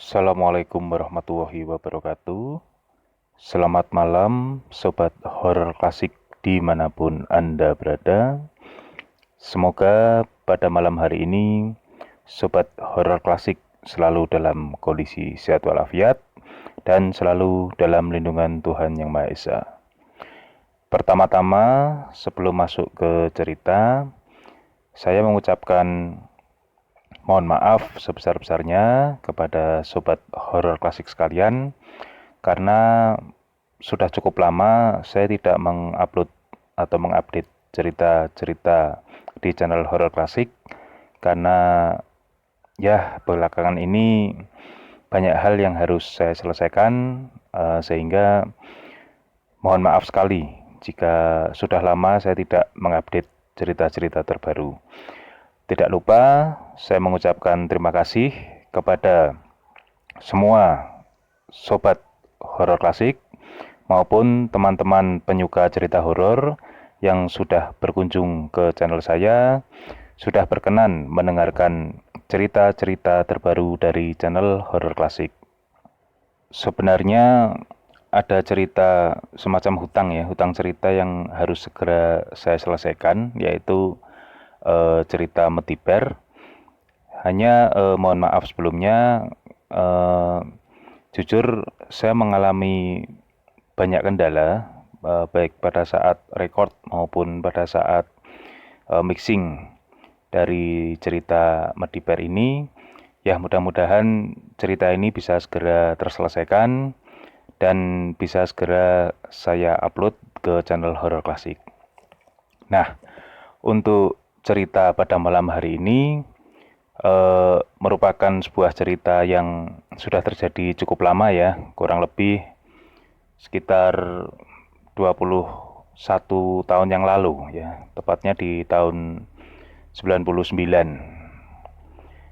Assalamualaikum warahmatullahi wabarakatuh. Selamat malam Sobat Horor Klasik dimanapun Anda berada. Semoga pada malam hari ini Sobat Horor Klasik selalu dalam kondisi sehat walafiat dan selalu dalam lindungan Tuhan Yang Maha Esa. Pertama-tama sebelum masuk ke cerita, saya mengucapkan mohon maaf sebesar-besarnya kepada Sobat Horor Klasik sekalian, karena sudah cukup lama saya tidak mengupload atau mengupdate cerita-cerita di channel Horor Klasik, karena ya belakangan ini banyak hal yang harus saya selesaikan, sehingga mohon maaf sekali jika sudah lama saya tidak mengupdate cerita-cerita terbaru. Tidak lupa saya mengucapkan terima kasih kepada semua Sobat Horor Klasik maupun teman-teman penyuka cerita horor yang sudah berkunjung ke channel saya, sudah berkenan mendengarkan cerita-cerita terbaru dari channel Horor Klasik. Sebenarnya ada cerita semacam hutang cerita yang harus segera saya selesaikan, yaitu cerita Metiper. Hanya mohon maaf sebelumnya, jujur saya mengalami banyak kendala, baik pada saat record maupun pada saat mixing dari cerita Metiper ini. Ya, mudah-mudahan cerita ini bisa segera terselesaikan dan bisa segera saya upload ke channel Horor Klasik. Nah, untuk cerita pada malam hari ini merupakan sebuah cerita yang sudah terjadi cukup lama ya, kurang lebih sekitar 21 tahun yang lalu ya, tepatnya di tahun 99.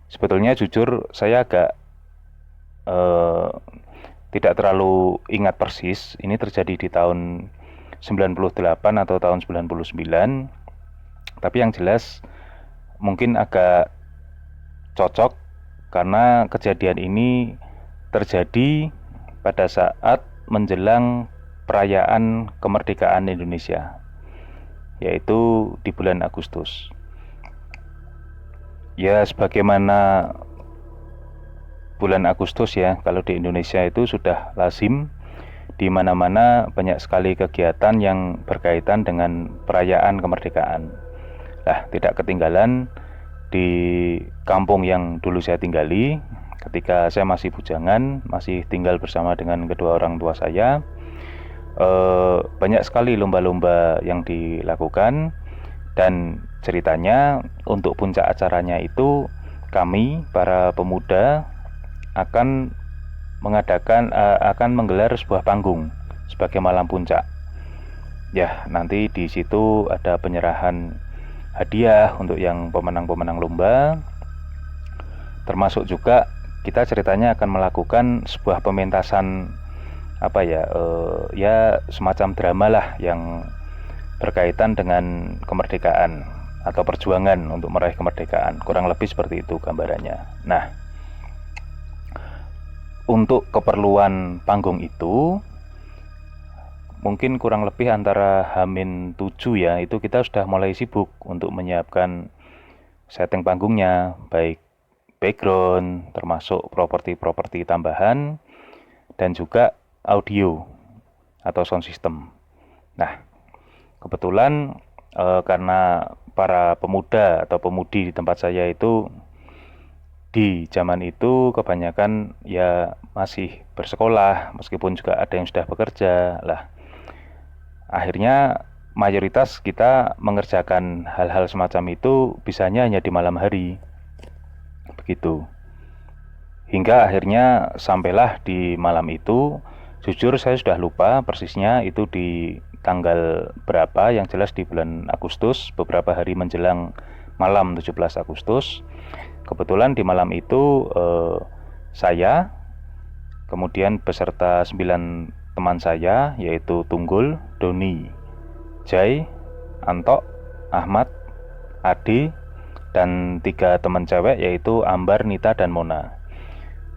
Sebetulnya jujur saya agak tidak terlalu ingat persis ini terjadi di tahun 98 atau tahun 99, tapi yang jelas mungkin agak cocok karena kejadian ini terjadi pada saat menjelang perayaan kemerdekaan Indonesia, yaitu di bulan Agustus. Ya, sebagaimana bulan Agustus ya, kalau di Indonesia itu sudah lazim, di mana-mana banyak sekali kegiatan yang berkaitan dengan perayaan kemerdekaan. Nah, tidak ketinggalan di kampung yang dulu saya tinggali, ketika saya masih bujangan, masih tinggal bersama dengan kedua orang tua saya, banyak sekali lomba-lomba yang dilakukan. Dan ceritanya untuk puncak acaranya itu kami para pemuda akan menggelar sebuah panggung sebagai malam puncak. Ya, nanti di situ ada penyerahan hadiah untuk yang pemenang-pemenang lomba. Termasuk juga kita ceritanya akan melakukan sebuah pementasan ya semacam drama lah yang berkaitan dengan kemerdekaan atau perjuangan untuk meraih kemerdekaan. Kurang lebih seperti itu gambarannya. Nah, untuk keperluan panggung itu mungkin kurang lebih antara H-7 ya, itu kita sudah mulai sibuk untuk menyiapkan setting panggungnya, baik background, termasuk properti-properti tambahan, dan juga audio atau sound system. Nah, kebetulan karena para pemuda atau pemudi di tempat saya itu di zaman itu kebanyakan ya masih bersekolah, meskipun juga ada yang sudah bekerja lah. Akhirnya mayoritas kita mengerjakan hal-hal semacam itu bisanya hanya di malam hari, begitu. Hingga akhirnya sampailah di malam itu. Jujur saya sudah lupa persisnya itu di tanggal berapa, yang jelas di bulan Agustus, beberapa hari menjelang malam 17 Agustus. Kebetulan di malam itu saya, kemudian beserta 9 teman saya, yaitu Tunggul, Doni, Jai, Anto, Ahmad, Adi, dan 3 teman cewek yaitu Ambar, Nita, dan Mona.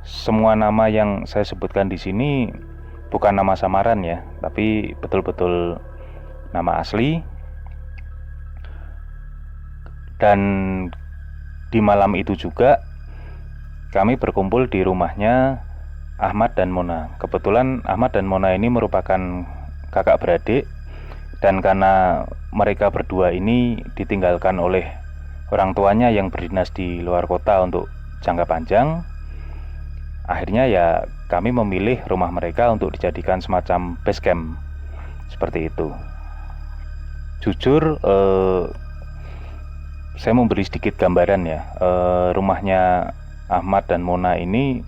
Semua nama yang saya sebutkan di sini bukan nama samaran ya, tapi betul-betul nama asli. Dan di malam itu juga kami berkumpul di rumahnya Ahmad dan Mona. Kebetulan Ahmad dan Mona ini merupakan kakak beradik, dan karena mereka berdua ini ditinggalkan oleh orang tuanya yang berdinas di luar kota untuk jangka panjang, akhirnya ya kami memilih rumah mereka untuk dijadikan semacam base camp seperti itu. Jujur saya memberi sedikit gambaran ya. Rumahnya Ahmad dan Mona ini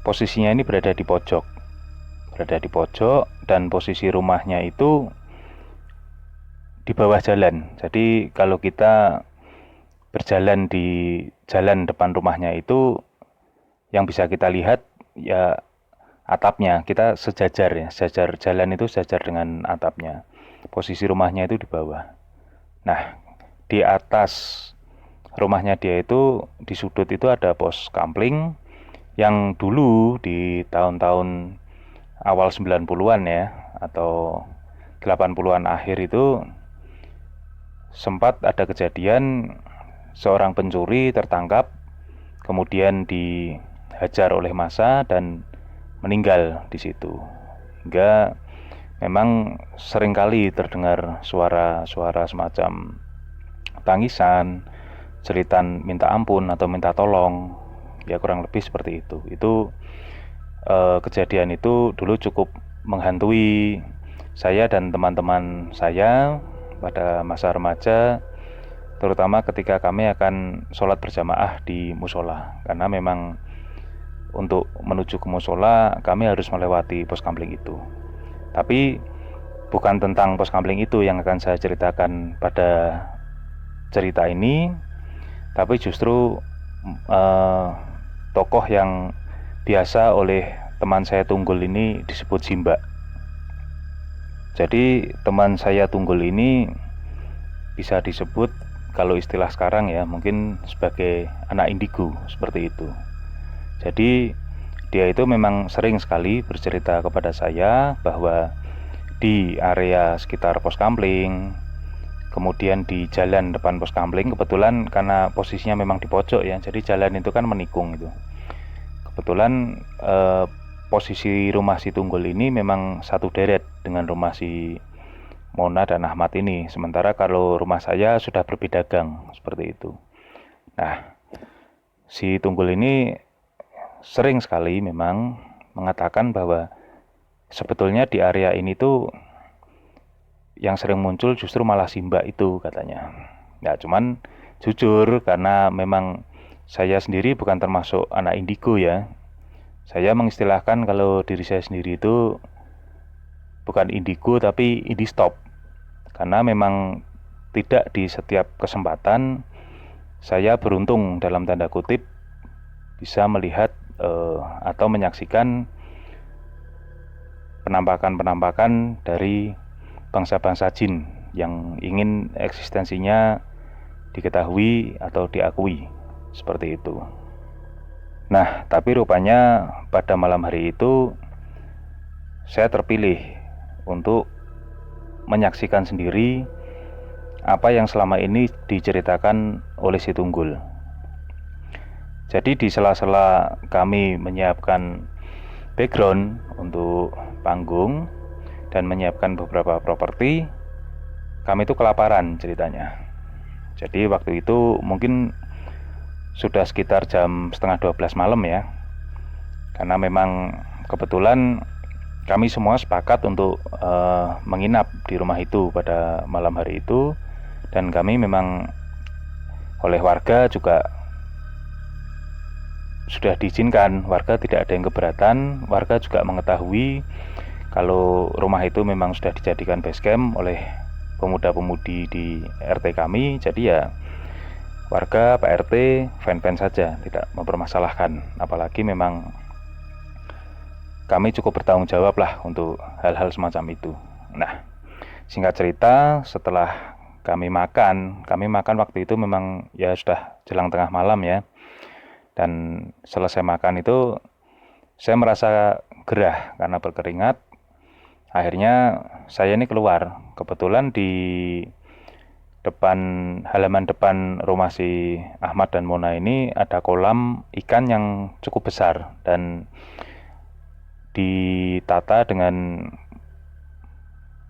posisinya ini berada di pojok, dan posisi rumahnya itu di bawah jalan. Jadi kalau kita berjalan di jalan depan rumahnya itu, yang bisa kita lihat ya atapnya. Kita sejajar ya, sejajar jalan itu sejajar dengan atapnya. Posisi rumahnya itu di bawah. Nah, di atas rumahnya dia itu di sudut itu ada pos kampling yang dulu di tahun-tahun awal 90-an ya, atau 80-an akhir itu sempat ada kejadian seorang pencuri tertangkap, kemudian dihajar oleh massa dan meninggal di situ. Hingga memang seringkali terdengar suara-suara semacam tangisan, jeritan minta ampun atau minta tolong. Ya kurang lebih seperti itu. Kejadian itu dulu cukup menghantui saya dan teman-teman saya pada masa remaja, terutama ketika kami akan sholat berjamaah di musola, karena memang untuk menuju ke musola kami harus melewati pos kampling itu. Tapi bukan tentang pos kampling itu yang akan saya ceritakan pada cerita ini, tapi justru tokoh yang biasa oleh teman saya Tunggul ini disebut Simba. Jadi teman saya Tunggul ini bisa disebut, kalau istilah sekarang ya, mungkin sebagai anak indigo, seperti itu. Jadi dia itu memang sering sekali bercerita kepada saya bahwa di area sekitar pos kampling, kemudian di jalan depan pos kampling, kebetulan karena posisinya memang di pojok ya, jadi jalan itu kan menikung itu. Kebetulan posisi rumah si Tunggul ini memang satu deret dengan rumah si Mona dan Ahmad ini. Sementara kalau rumah saya sudah berbeda gang, seperti itu. Nah, si Tunggul ini sering sekali memang mengatakan bahwa sebetulnya di area ini tuh yang sering muncul justru malah Simba itu, katanya. Ya cuman jujur, karena memang saya sendiri bukan termasuk anak indigo ya. Saya mengistilahkan kalau diri saya sendiri itu bukan indigo tapi indie stop. Karena memang tidak di setiap kesempatan saya beruntung dalam tanda kutip bisa melihat atau menyaksikan penampakan-penampakan dari bangsa-bangsa jin yang ingin eksistensinya diketahui atau diakui, seperti itu. Nah, tapi rupanya pada malam hari itu saya terpilih untuk menyaksikan sendiri apa yang selama ini diceritakan oleh si Tunggul. Jadi di sela-sela kami menyiapkan background untuk panggung dan menyiapkan beberapa properti, kami itu kelaparan ceritanya. Jadi waktu itu mungkin sudah sekitar jam setengah 12 malam ya, karena memang kebetulan kami semua sepakat untuk menginap di rumah itu pada malam hari itu. Dan kami memang oleh warga juga sudah diizinkan, warga tidak ada yang keberatan. Warga juga mengetahui kalau rumah itu memang sudah dijadikan base camp oleh pemuda-pemudi di RT kami. Jadi ya warga, Pak RT, fan-fan saja, tidak mempermasalahkan. Apalagi memang kami cukup bertanggung jawab lah untuk hal-hal semacam itu. Nah, singkat cerita, setelah kami makan waktu itu memang ya sudah jelang tengah malam ya. Dan selesai makan itu Saya merasa gerah karena berkeringat. Akhirnya saya ini keluar. Kebetulan di halaman depan rumah si Ahmad dan Mona ini ada kolam ikan yang cukup besar dan ditata dengan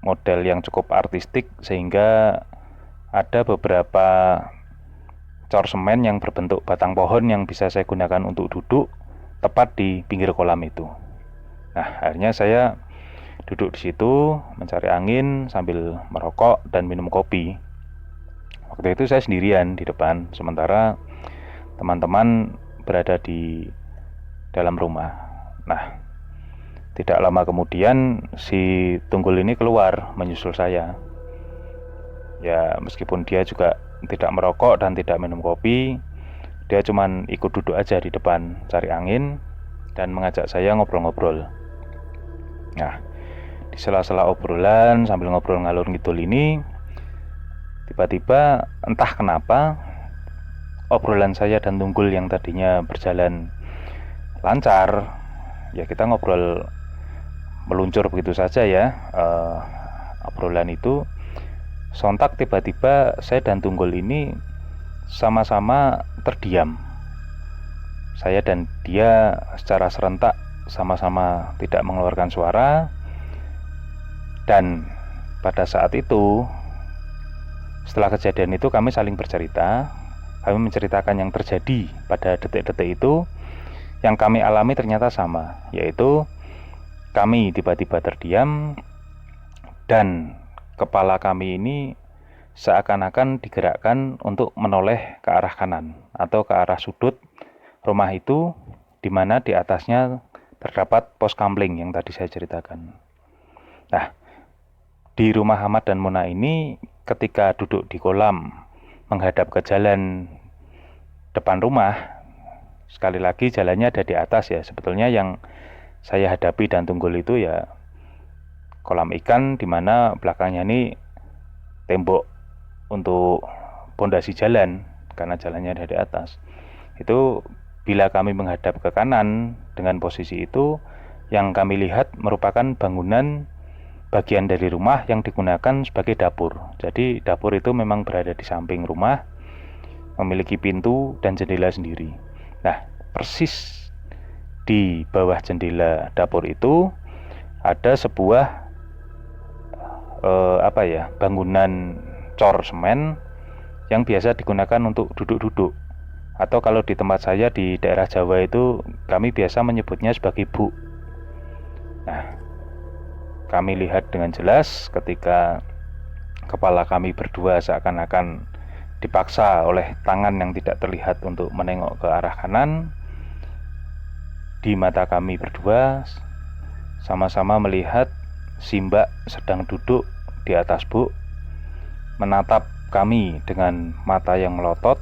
model yang cukup artistik, sehingga ada beberapa cor semen yang berbentuk batang pohon yang bisa saya gunakan untuk duduk tepat di pinggir kolam itu. Nah, akhirnya saya duduk di situ mencari angin sambil merokok dan minum kopi. Waktu itu saya sendirian di depan, sementara teman-teman berada di dalam rumah. Nah, tidak lama kemudian si Tunggul ini keluar menyusul saya. Ya, meskipun dia juga tidak merokok dan tidak minum kopi, dia cuman ikut duduk aja di depan cari angin dan mengajak saya ngobrol-ngobrol. Nah, di sela-sela obrolan sambil ngobrol ngalur ngidul ini, tiba-tiba entah kenapa obrolan saya dan Tunggul yang tadinya berjalan lancar, ya kita ngobrol meluncur begitu saja ya, obrolan itu sontak tiba-tiba saya dan Tunggul ini sama-sama terdiam. Saya dan dia secara serentak sama-sama tidak mengeluarkan suara, dan pada saat itu, setelah kejadian itu kami saling bercerita. Kami menceritakan yang terjadi pada detik-detik itu. Yang kami alami ternyata sama, yaitu kami tiba-tiba terdiam dan kepala kami ini seakan-akan digerakkan untuk menoleh ke arah kanan atau ke arah sudut rumah itu, di mana di atasnya terdapat pos kamling yang tadi saya ceritakan. Nah, di rumah Ahmad dan Mona ini, ketika duduk di kolam menghadap ke jalan depan rumah, sekali lagi jalannya ada di atas ya. Sebetulnya yang saya hadapi dan Tunggul itu ya kolam ikan, di mana belakangnya ini tembok untuk pondasi jalan karena jalannya ada di atas. Itu bila kami menghadap ke kanan dengan posisi itu, yang kami lihat merupakan bangunan bagian dari rumah yang digunakan sebagai dapur. Jadi dapur itu memang berada di samping rumah, memiliki pintu dan jendela sendiri. Nah, persis di bawah jendela dapur itu ada sebuah bangunan cor semen yang biasa digunakan untuk duduk-duduk, atau kalau di tempat saya di daerah Jawa itu kami biasa menyebutnya sebagai buk. Nah, kami lihat dengan jelas ketika kepala kami berdua seakan-akan dipaksa oleh tangan yang tidak terlihat untuk menengok ke arah kanan. Di mata kami berdua sama-sama melihat si Mbak sedang duduk di atas buk, menatap kami dengan mata yang melotot.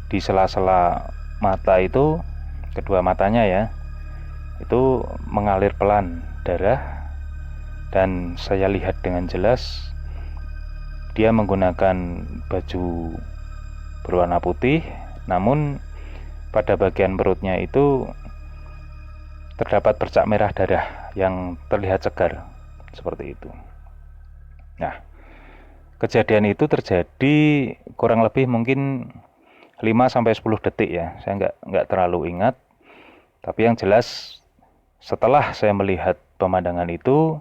Di sela-sela mata itu, kedua matanya ya, itu mengalir pelan darah. Dan saya lihat dengan jelas dia menggunakan baju berwarna putih, namun pada bagian perutnya itu terdapat bercak merah darah yang terlihat segar, seperti itu. Nah, kejadian itu terjadi kurang lebih mungkin 5-10 detik ya. Saya nggak terlalu ingat. Tapi yang jelas setelah saya melihat pemandangan itu,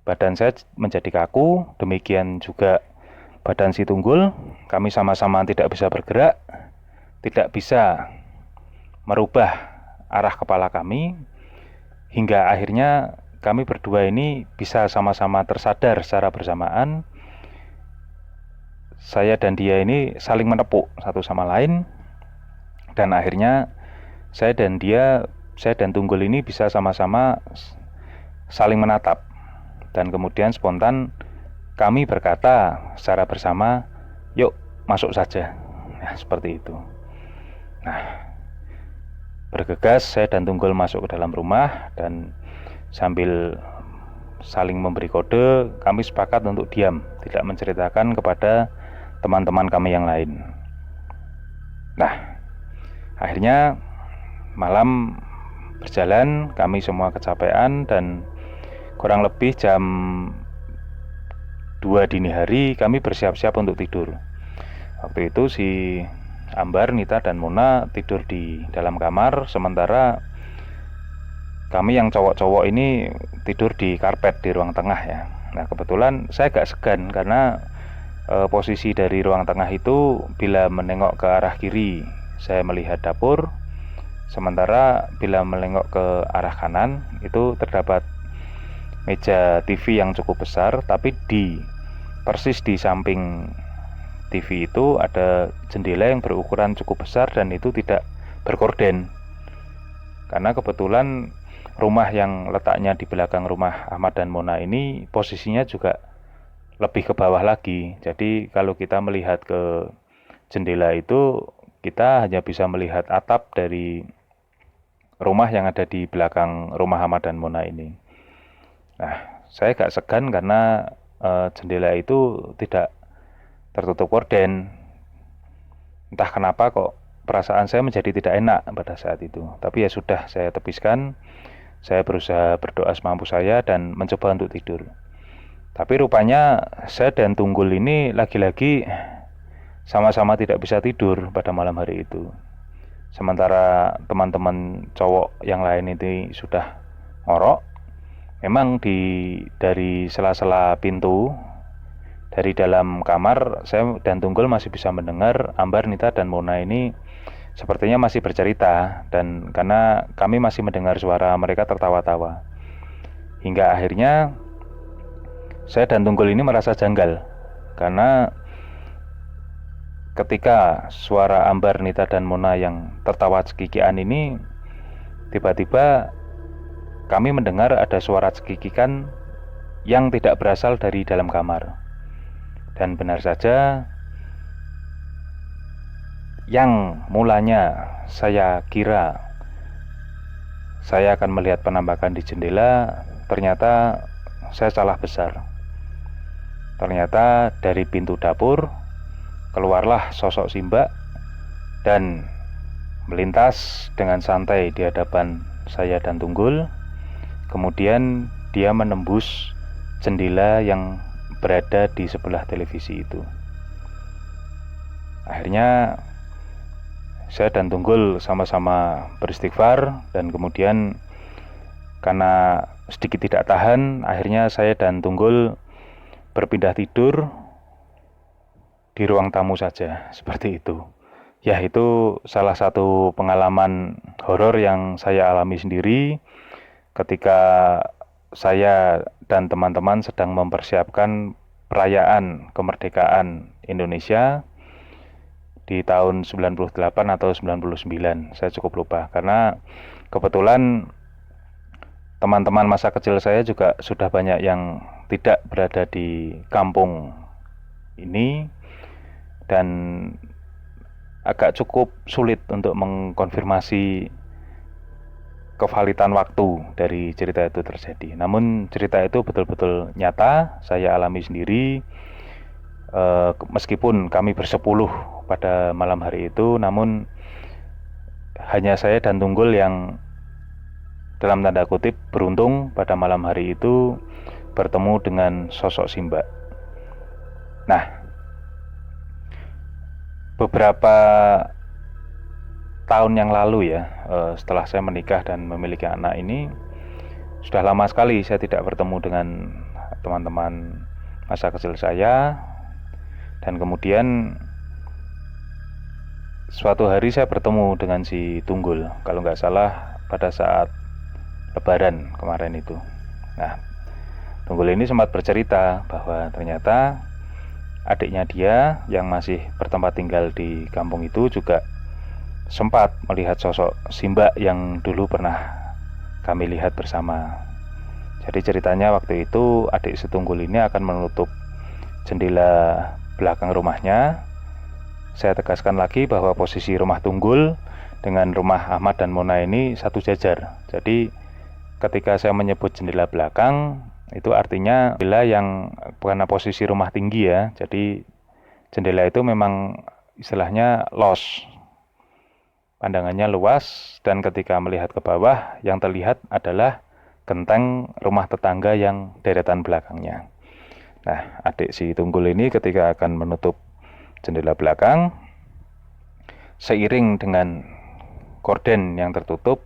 badan saya menjadi kaku, demikian juga badan si Tunggul. Kami sama-sama tidak bisa bergerak, tidak bisa merubah arah kepala kami, hingga akhirnya kami berdua ini bisa sama-sama tersadar secara bersamaan. Saya dan dia ini saling menepuk satu sama lain, dan akhirnya saya dan Tunggul ini bisa sama-sama saling menatap. Dan kemudian spontan kami berkata secara bersama, "Yuk masuk saja." Nah, seperti itu. Nah, bergegas saya dan Tunggul masuk ke dalam rumah, dan sambil saling memberi kode, kami sepakat untuk diam, tidak menceritakan kepada teman-teman kami yang lain. Nah, akhirnya malam berjalan, kami semua kecapean dan kurang lebih jam 2 dini hari kami bersiap-siap untuk tidur. Waktu itu si Ambar, Nita, dan Mona tidur di dalam kamar, sementara kami yang cowok-cowok ini tidur di karpet di ruang tengah ya. Nah kebetulan saya agak segan karena posisi dari ruang tengah itu bila menengok ke arah kiri saya melihat dapur, sementara bila menengok ke arah kanan itu terdapat meja TV yang cukup besar, tapi persis di samping TV itu ada jendela yang berukuran cukup besar dan itu tidak bergorden. Karena kebetulan rumah yang letaknya di belakang rumah Ahmad dan Mona ini posisinya juga lebih ke bawah lagi. Jadi kalau kita melihat ke jendela itu, kita hanya bisa melihat atap dari rumah yang ada di belakang rumah Ahmad dan Mona ini. Nah, saya agak segan karena jendela itu tidak tertutup gorden. Entah kenapa kok perasaan saya menjadi tidak enak pada saat itu. Tapi ya sudah, saya tepiskan. Saya berusaha berdoa semampu saya dan mencoba untuk tidur. Tapi rupanya saya dan Tunggul ini lagi-lagi sama-sama tidak bisa tidur pada malam hari itu. Sementara teman-teman cowok yang lain ini sudah ngorok. Memang dari sela-sela pintu dari dalam kamar, saya dan Tunggul masih bisa mendengar Ambar, Nita, dan Mona ini sepertinya masih bercerita, dan karena kami masih mendengar suara mereka tertawa-tawa. Hingga akhirnya saya dan Tunggul ini merasa janggal karena ketika suara Ambar, Nita, dan Mona yang tertawa cekikikan ini, tiba-tiba kami mendengar ada suara cekikikan yang tidak berasal dari dalam kamar. Dan benar saja, yang mulanya saya kira saya akan melihat penampakan di jendela, ternyata saya salah besar. Ternyata dari pintu dapur keluarlah sosok Simba dan melintas dengan santai di hadapan saya dan Tunggul. Kemudian dia menembus jendela yang berada di sebelah televisi itu. Akhirnya saya dan Tunggul sama-sama beristighfar, dan kemudian karena sedikit tidak tahan, akhirnya saya dan Tunggul berpindah tidur di ruang tamu saja, seperti itu. Ya, itu salah satu pengalaman horor yang saya alami sendiri ketika saya dan teman-teman sedang mempersiapkan perayaan kemerdekaan Indonesia di tahun 98 atau 99, saya cukup lupa, karena kebetulan teman-teman masa kecil saya juga sudah banyak yang tidak berada di kampung ini, dan agak cukup sulit untuk mengkonfirmasi kevalitan waktu dari cerita itu terjadi. Namun cerita itu betul-betul nyata, saya alami sendiri. Meskipun kami bersepuluh pada malam hari itu, namun hanya saya dan Tunggul yang dalam tanda kutip beruntung pada malam hari itu bertemu dengan sosok Simba. Nah, beberapa tahun yang lalu ya, setelah saya menikah dan memiliki anak ini, sudah lama sekali saya tidak bertemu dengan teman-teman masa kecil saya. Dan kemudian suatu hari saya bertemu dengan si Tunggul, kalau nggak salah pada saat Lebaran kemarin itu. Nah, Tunggul ini sempat bercerita bahwa ternyata adiknya dia yang masih bertempat tinggal di kampung itu juga sempat melihat sosok Simba yang dulu pernah kami lihat bersama. Jadi ceritanya waktu itu adik si Tunggul ini akan menutup jendela belakang rumahnya. Saya tegaskan lagi bahwa posisi rumah Tunggul dengan rumah Ahmad dan Mona ini satu jajar. Jadi ketika saya menyebut jendela belakang, itu artinya jendela yang karena posisi rumah tinggi ya. Jadi jendela itu memang istilahnya los. pandangannya luas, dan ketika melihat ke bawah, yang terlihat adalah genteng rumah tetangga yang deretan belakangnya. Nah, adik si Tunggul ini ketika akan menutup jendela belakang, seiring dengan gorden yang tertutup,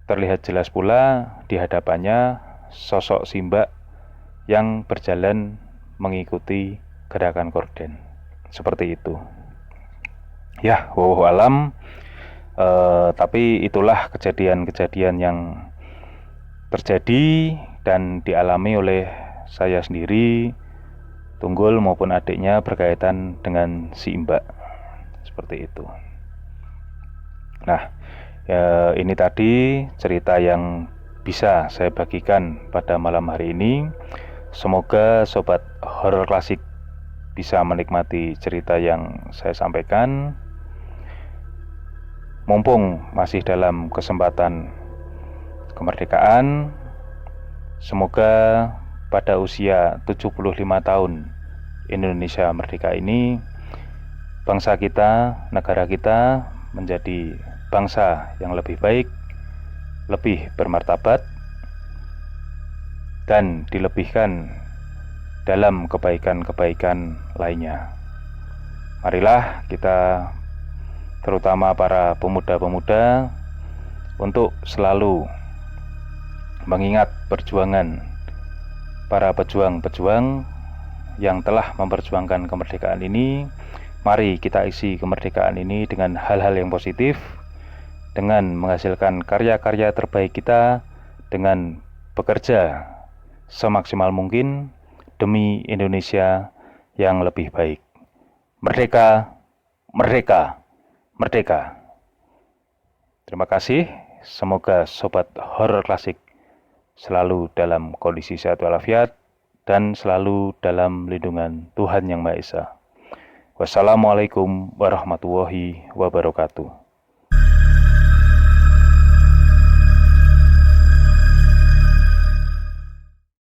terlihat jelas pula di hadapannya sosok si Mbak yang berjalan mengikuti gerakan gorden. Seperti itu. Ya, wallahu alam. Tapi itulah kejadian-kejadian yang terjadi dan dialami oleh saya sendiri, Tunggul maupun adiknya berkaitan dengan si Mbak. Seperti itu. Nah, ini tadi cerita yang bisa saya bagikan pada malam hari ini. Semoga sobat horor klasik bisa menikmati cerita yang saya sampaikan. Mumpung masih dalam kesempatan kemerdekaan, semoga pada usia 75 tahun Indonesia merdeka ini, bangsa kita, negara kita menjadi bangsa yang lebih baik, lebih bermartabat, dan dilebihkan dalam kebaikan-kebaikan lainnya. Marilah kita, terutama para pemuda-pemuda, untuk selalu mengingat perjuangan para pejuang-pejuang yang telah memperjuangkan kemerdekaan ini. Mari kita isi kemerdekaan ini dengan hal-hal yang positif, dengan menghasilkan karya-karya terbaik kita, dengan bekerja semaksimal mungkin demi Indonesia yang lebih baik. Merdeka, merdeka, merdeka. Terima kasih. Semoga sobat horor klasik selalu dalam kondisi sehat walafiat dan selalu dalam lindungan Tuhan Yang Maha Esa. Wassalamualaikum warahmatullahi wabarakatuh.